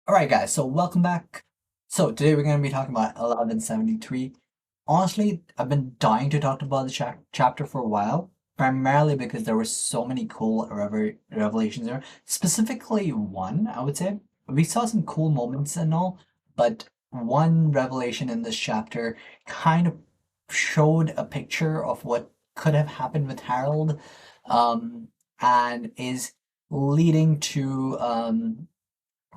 Alright guys, so welcome back. So today we're going to be talking about 1173. Honestly, I've been dying to talk about the chapter for a while, primarily because there were so many cool revelations there. Specifically one, I would say. We saw some cool moments and all, but one revelation in this chapter kind of showed a picture of what could have happened with Harold, um, and is leading to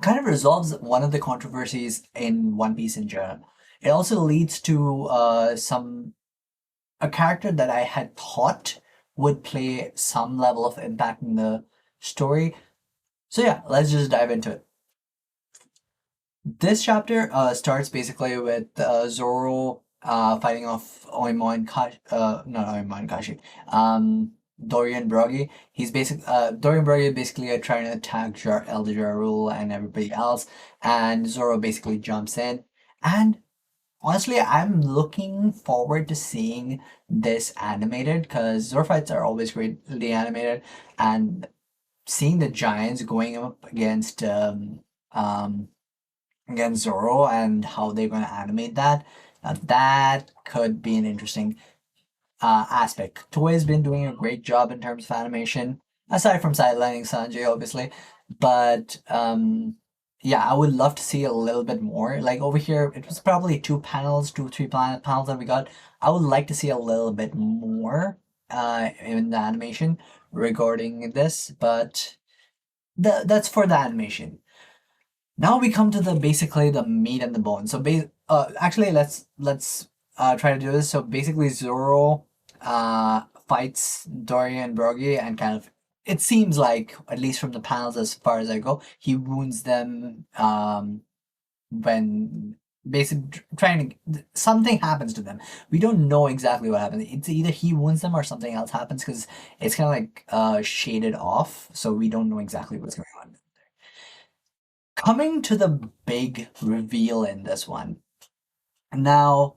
kind of resolves one of the controversies in One Piece in general. It also leads to some a character that I had thought would play some level of impact in the story. So yeah, let's just dive into it. This chapter starts basically with Zoro fighting off Oimo and not Oimo and Kashi, Dorian Broggy. Dorian Broggy basically trying to attack Elder Jarul and everybody else, and Zoro basically jumps in. And honestly, I'm looking forward to seeing this animated because Zoro fights are always greatly animated, and seeing the giants going up um, against Zoro and how they're going to animate that. That could be an interesting aspect. Toei's been doing a great job in terms of animation, aside from sidelining Sanjay, obviously. But yeah, I would love to see a little bit more. Like over here, it was probably two, three panels that we got. I would like to see a little bit more in the animation regarding this, but that's for the animation. Now we come to the basically the meat and the bone. Actually let's try to do this. So basically Zoro fights Dorian Broggy and kind of it seems like, at least from the panels as far as I go, he wounds them when basically trying to something happens to them. We don't know exactly what happens. It's either he wounds them or something else happens because it's kind of like shaded off, so we don't know exactly what's going on. Coming to the big reveal in this one. Now,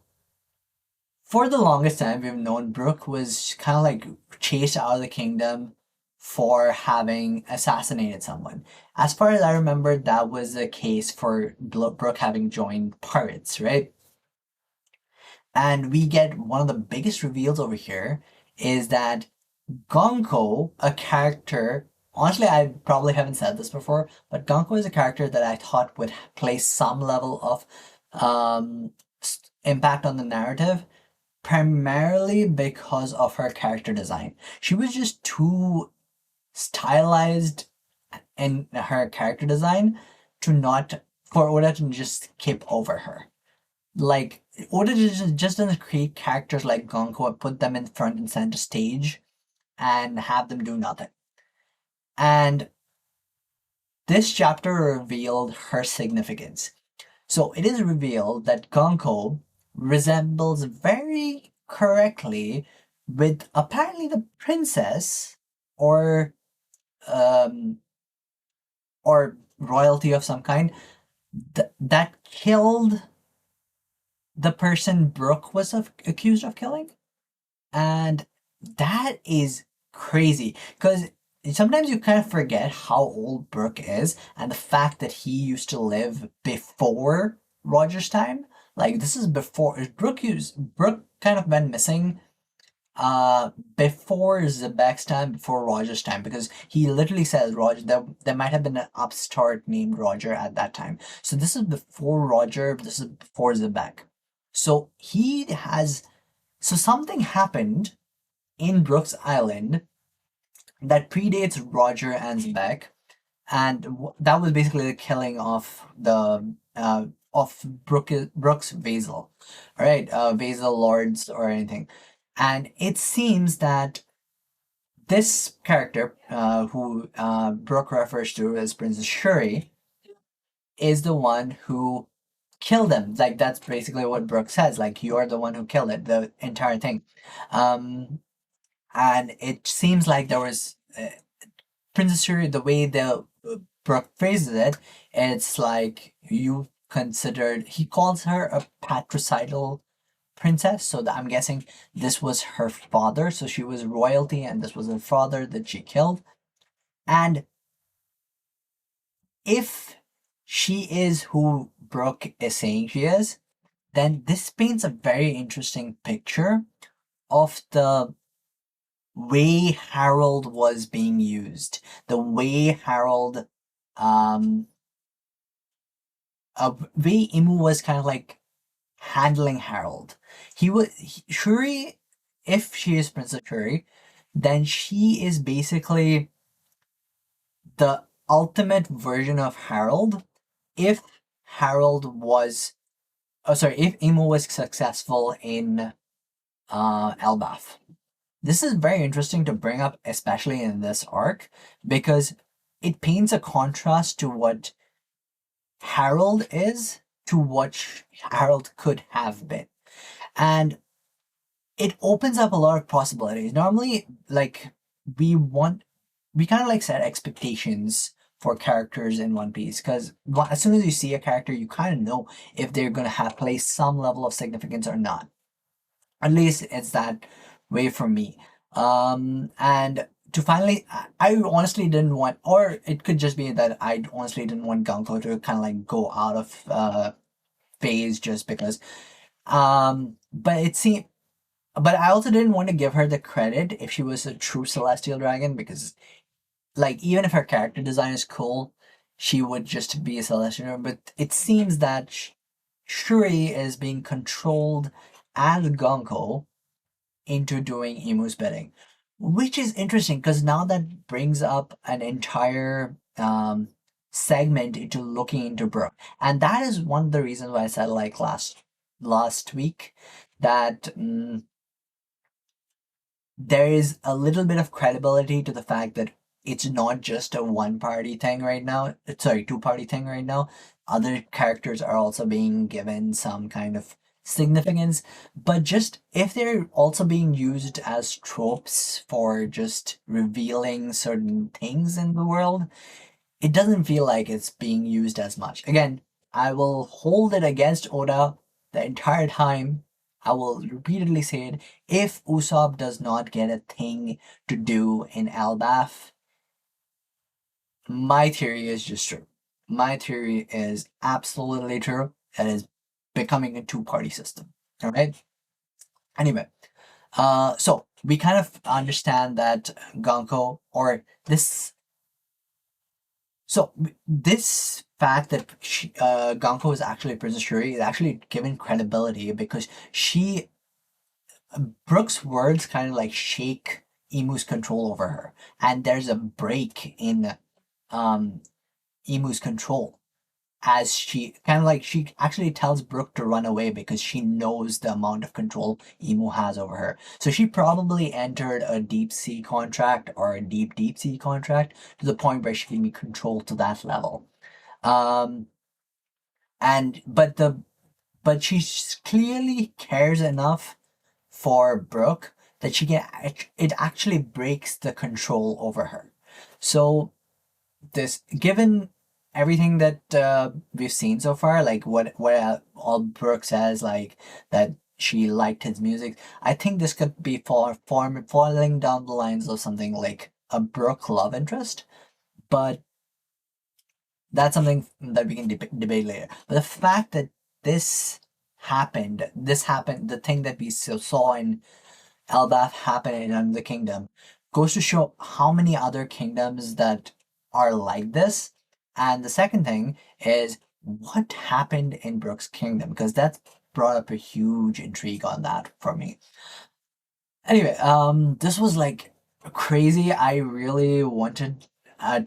for the longest time, we've known Brook was kind of like chased out of the kingdom for having assassinated someone. As far as I remember, that was the case for Brook having joined pirates, right? And we get one of the biggest reveals over here is that Gonko, a character, honestly, I probably haven't said this before, but Gonko is a character that I thought would place some level of impact on the narrative, primarily because of her character design. She was just too stylized in her character design to not, for Oda to just skip over her. Like, Oda just doesn't create characters like Gonko and put them in front and center stage and have them do nothing. And this chapter revealed her significance. So it is revealed that Gonko resembles very correctly with apparently the princess or um or royalty of some kind that killed the person Brooke was accused of killing. And that is crazy because sometimes you kind of forget how old Brooke is and the fact that he used to live before Roger's time. Like this is before Brooke kind of went missing before Zebek's time, before Roger's time, because he literally says Roger there might have been an upstart named Roger at that time. So this is before Roger, this is before Zebek. So he has so something happened in Brooks Island that predates Roger and Zebek, and that was basically the killing of the Brooks Vassal, right? Vassal lords or anything, and it seems that this character, who Brooke refers to as Princess Shuri, is the one who killed them. Like that's basically what Brooke says. Like you're the one who killed it, the entire thing. Um, and it seems like there was Princess Shuri, the way the Brooke phrases it, it's like you considered. He calls her a patricidal princess, so that I'm guessing this was her father. So she was royalty, and this was her father that she killed. And if she is who Brooke is saying she is, then this paints a very interesting picture of the way Harold was being used, the way Harold, um, way Imu was kind of like handling Harold. Shuri, if she is Princess Shuri, then she is basically the ultimate version of Harold. If Harold was, oh sorry, if Imu was successful in Elbaf. This is very interesting to bring up, especially in this arc, because it paints a contrast to what Harold is to what Harold could have been. And it opens up a lot of possibilities. Normally, like, we want, we kind of like set expectations for characters in One Piece because as soon as you see a character, you kind of know if they're going to have play some level of significance or not. At least it's that way for me. And to finally, I honestly didn't want, or it could just be that I honestly didn't want Gunko to kind of like go out of phase just because. But it seemed, but I also didn't want to give her the credit if she was a true Celestial Dragon because, like, even if her character design is cool, she would just be a Celestial Dragon. But it seems that Shuri is being controlled as Gonko into doing Emu's bidding, which is interesting because now that brings up an entire segment into looking into Brooke, and that is one of the reasons why I said like last week that there is a little bit of credibility to the fact that it's not just a one party thing right now. Sorry, two party thing right now. Other characters are also being given some kind of significance, but just if they're also being used as tropes for just revealing certain things in the world, it doesn't feel like it's being used as much. Again, I will hold it against Oda the entire time. I will repeatedly say it. If Usopp does not get a thing to do in Elbaf, my theory is just true. My theory is absolutely true. It is becoming a two-party system. All right. Anyway, so we kind of understand that Gonko or this. So this fact that Gonko is actually Princess Shuri is actually given credibility because she Brooks' words kind of like shake Emu's control over her, and there's a break in um Emu's control as she kind of like she actually tells Brooke to run away because she knows the amount of control Emu has over her. So she probably entered a deep sea contract or a deep sea contract to the point where she can be controlled to that level. Um, and but she clearly cares enough for Brooke that she can it actually breaks the control over her. So this given everything that we've seen so far, like what all Brooke says, like that she liked his music, I think this could be falling down the lines of something like a Brooke love interest, but that's something that we can debate later. But the fact that this happened, the thing that we saw in Elbaf happen in Under the Kingdom, goes to show how many other kingdoms that are like this. And the second thing is what happened in Brook's kingdom, because that's brought up a huge intrigue on that for me. Anyway, this was like crazy. I really wanted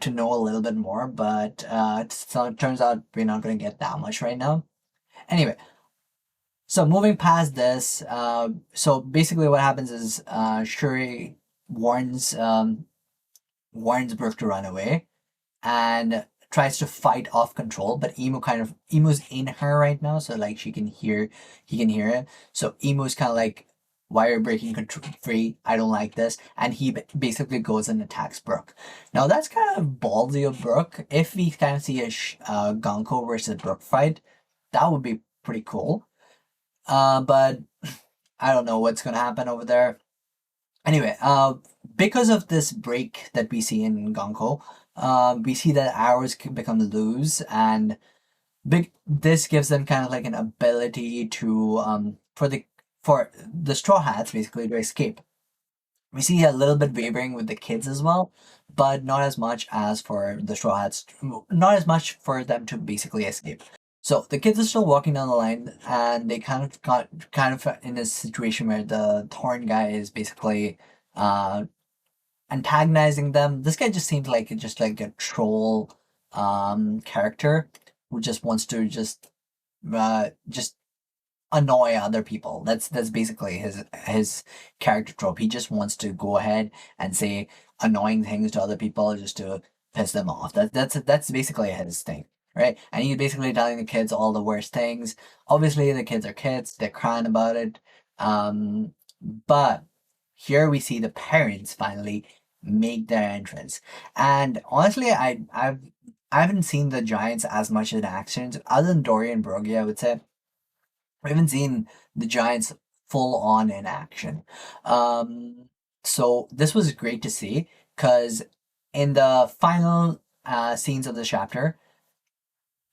to know a little bit more, but so it turns out we're not going to get that much right now. Anyway, so moving past this, so basically what happens is Shuri warns warns Brook to run away and tries to fight off control, but Emu's in her right now, so like he can hear it. So Emu's kind of like, why are you breaking control free? I don't like this, and he basically goes and attacks Brook. Now that's kind of ballsy of Brook. If we kind of see a Gonko versus Brook fight, that would be pretty cool. But I don't know what's gonna happen over there. Anyway, because of this break that we see in Gonko, we see that arrows can become loose, and This gives them kind of like an ability to for the Straw Hats basically to escape. We see a little bit wavering with the kids as well, but not as much as for the Straw Hats. Not as much for them to basically escape. So the kids are still walking down the line, and they kind of in a situation where the Thorn guy is basically uh antagonizing them. This guy just seems like just like a troll character who just wants to just annoy other people. That's basically his character trope. He just wants to go ahead and say annoying things to other people just to piss them off. That's basically his thing, right? And he's basically telling the kids all the worst things. Obviously, the kids are kids; they're crying about it. But here we see the parents finally make their entrance, and honestly, I haven't seen the Giants as much in action other than Dorian Broggie, I would say. I haven't seen the Giants full on in action. Um, so this was great to see because in the final scenes of the chapter,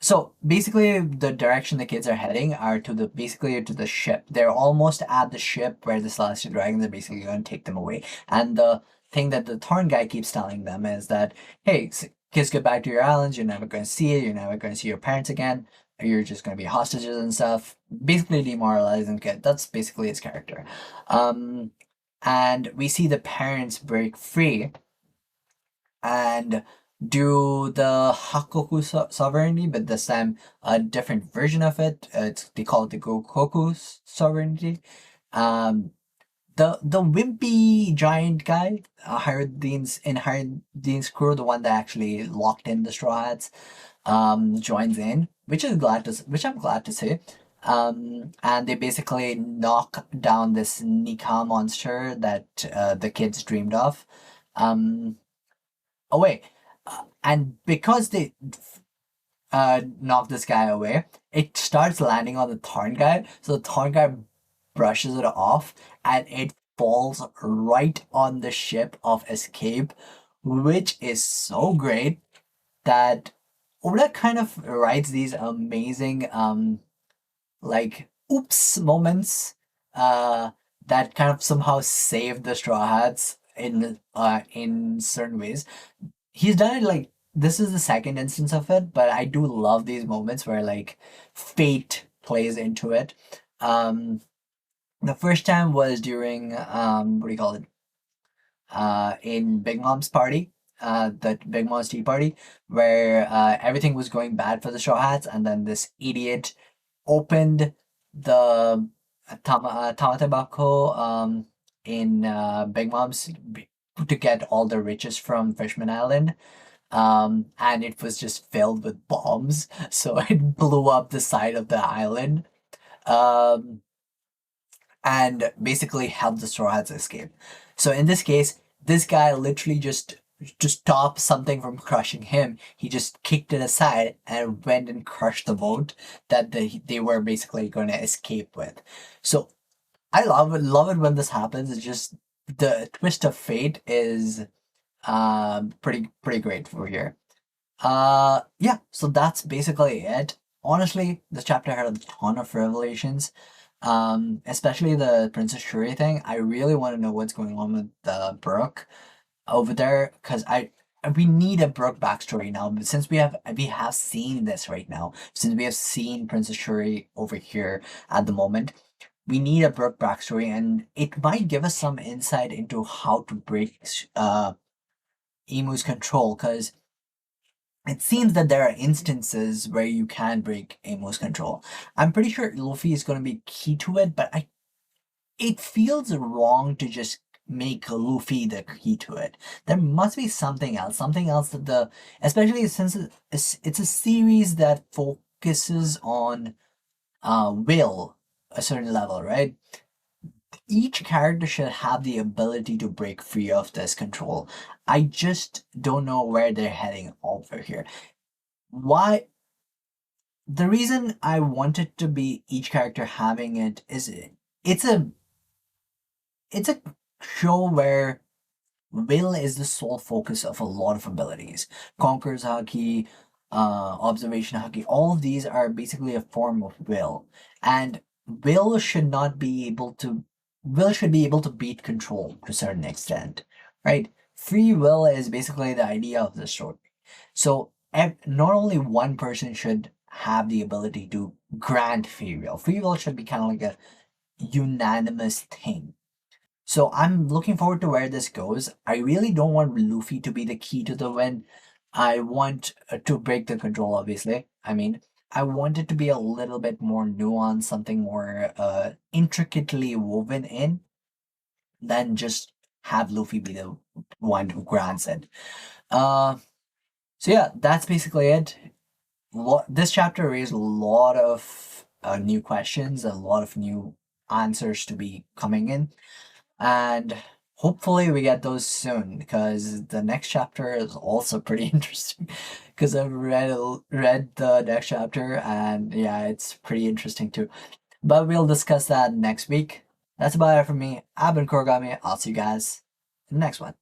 so basically the direction the kids are heading are to the basically to the ship. They're almost at the ship where the Celestial Dragons are basically going to take them away. And the thing that the Thorn guy keeps telling them is that, hey, kids, get back to your islands. You're never going to see it. You're never going to see your parents again. You're just going to be hostages and stuff. Basically demoralizing kid. That's basically his character. Um, and we see the parents break free and do the Hakoku sovereignty, but this time a different version of it. They call it the Gokoku sovereignty. Um, the wimpy giant guy, Hirudean's crew, the one that actually locked in the Straw Hats, joins in, which I'm glad to see. And they basically knock down this Nika monster that the kids dreamed of. Um, away. And because they knock this guy away, it starts landing on the Thorn guy. So the Thorn guy brushes it off and it falls right on the ship of escape, which is so great that Oda kind of writes these amazing like oops moments uh that kind of somehow save the Straw Hats in certain ways. He's done it like this is the second instance of it, but I do love these moments where like fate plays into it. Um, the first time was during what do you call it? In Big Mom's party, the Big Mom's tea party, where everything was going bad for the Straw Hats, and then this idiot opened the Tamatebako in Big Mom's to get all the riches from Fishman Island, and it was just filled with bombs, so it blew up the side of the island, um, and basically helped the Straw Hats escape. So in this case, this guy literally just to stop something from crushing him, he just kicked it aside and went and crushed the boat that they were basically going to escape with. So I love it when this happens. It's just the twist of fate is pretty great for here. Yeah, so that's basically it. Honestly, this chapter had a ton of revelations. Especially the Princess Shuri thing. I really want to know what's going on with Brooke over there because we need a Brooke backstory now. But since we have seen this right now, since we have seen Princess Shuri over here at the moment, we need a Brooke backstory, and it might give us some insight into how to break Emu's control because it seems that there are instances where you can break Emu's control. I'm pretty sure Luffy is going to be key to it, but it feels wrong to just make Luffy the key to it. There must be something else that especially since it's a series that focuses on will a certain level, right? Each character should have the ability to break free of this control. I just don't know where they're heading over here. Why the reason I wanted to be each character having it is it's a it's a show where will is the sole focus of a lot of abilities. Conqueror's Haki, observation haki, all of these are basically a form of will. And will should not be able to, will should be able to beat control to a certain extent, right? Free will is basically the idea of the story. So not only one person should have the ability to grant free will. Free will should be kind of like a unanimous thing. So I'm looking forward to where this goes. I really don't want Luffy to be the key to the win. I want to break the control, obviously. I mean, I want it to be a little bit more nuanced, something more intricately woven in than just have Luffy be the one who grants it. Uh, so yeah, that's basically it. This chapter raised a lot of new questions, a lot of new answers to be coming in, and hopefully we get those soon because the next chapter is also pretty interesting. Because I've read the next chapter, and yeah, it's pretty interesting too. But we'll discuss that next week. That's about it from me. I've been Korogami. I'll see you guys in the next one.